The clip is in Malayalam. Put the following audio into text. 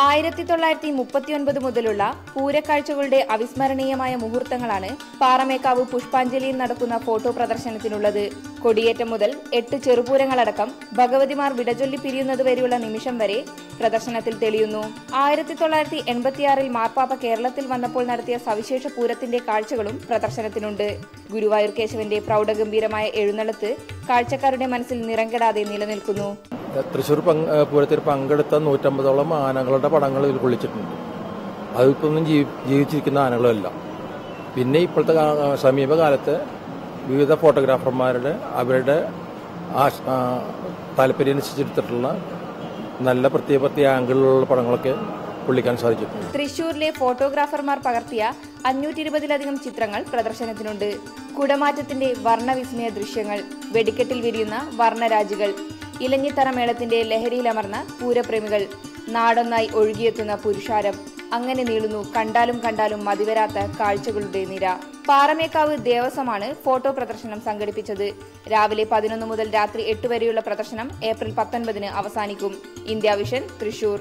1939 മുതലുള്ള പൂരക്കാഴ്ചകളുടെ അവിസ്മരണീയമായ മുഹൂർത്തങ്ങളാണ് പാറമേക്കാവ് പുഷ്പാഞ്ജലിയിൽ നടക്കുന്ന ഫോട്ടോ പ്രദർശനത്തിനുള്ളത്. കൊടിയേറ്റം മുതൽ 8 ചെറുപൂരങ്ങളടക്കം ഭഗവതിമാർ വിടചൊല്ലി പിരിയുന്നതുവരെയുള്ള നിമിഷം വരെ പ്രദർശനത്തിൽ തെളിയുന്നു. 1986 മാർപ്പാപ്പ കേരളത്തിൽ വന്നപ്പോൾ നടത്തിയ സവിശേഷ പൂരത്തിന്റെ കാഴ്ചകളും പ്രദർശനത്തിനുണ്ട്. ഗുരുവായൂർ കേശവന്റെ പ്രൗഢഗംഭീരമായ എഴുന്നള്ളത്ത് കാഴ്ചക്കാരുടെ മനസ്സിൽ നിറംകെടാതെ നിലനിൽക്കുന്നു. തൃശ്ശൂർ പൂരത്തിൽ പങ്കെടുത്ത 150ഓളം ആനകളുടെ പടങ്ങൾ ഇതിൽ കൊള്ളിച്ചിട്ടുണ്ട്. അതിപ്പൊന്നും ജീവിച്ചിരിക്കുന്ന ആനകളല്ല. പിന്നെ ഇപ്പോഴത്തെ സമീപകാലത്ത് വിവിധ ഫോട്ടോഗ്രാഫർമാരുടെ അവരുടെ താല്പര്യം അനുസരിച്ചെടുത്തിട്ടുള്ള നല്ല പ്രത്യേക ആംഗിളിലുള്ള പടങ്ങളൊക്കെ കൊള്ളിക്കാൻ സാധിച്ചിട്ടുണ്ട്. തൃശൂരിലെ ഫോട്ടോഗ്രാഫർമാർ പകർത്തിയ 520-ലധികം ചിത്രങ്ങൾ പ്രദർശനത്തിനുണ്ട്. കുടമാറ്റത്തിന്റെ വർണ്ണവിസ്മയ ദൃശ്യങ്ങൾ, വെടിക്കെട്ടിൽ വിരിയുന്ന വർണ്ണരാജികൾ, ഇലഞ്ഞിത്തറ മേളത്തിന്റെ ലഹരിയിലമർന്ന പൂരപ്രേമികൾ, നാടൊന്നായി ഒഴുകിയെത്തുന്ന പുരുഷാരം, അങ്ങനെ നീളുന്നു കണ്ടാലും മതിവരാത്ത കാഴ്ചകളുടെ നിര. പാറമേക്കാവ് ദേവസ്വമാണ് ഫോട്ടോ പ്രദർശനം സംഘടിപ്പിച്ചത്. രാവിലെ 11 മുതൽ രാത്രി 8 വരെയുള്ള പ്രദർശനം ഏപ്രിൽ 19 അവസാനിക്കും. India vision, Thrissur.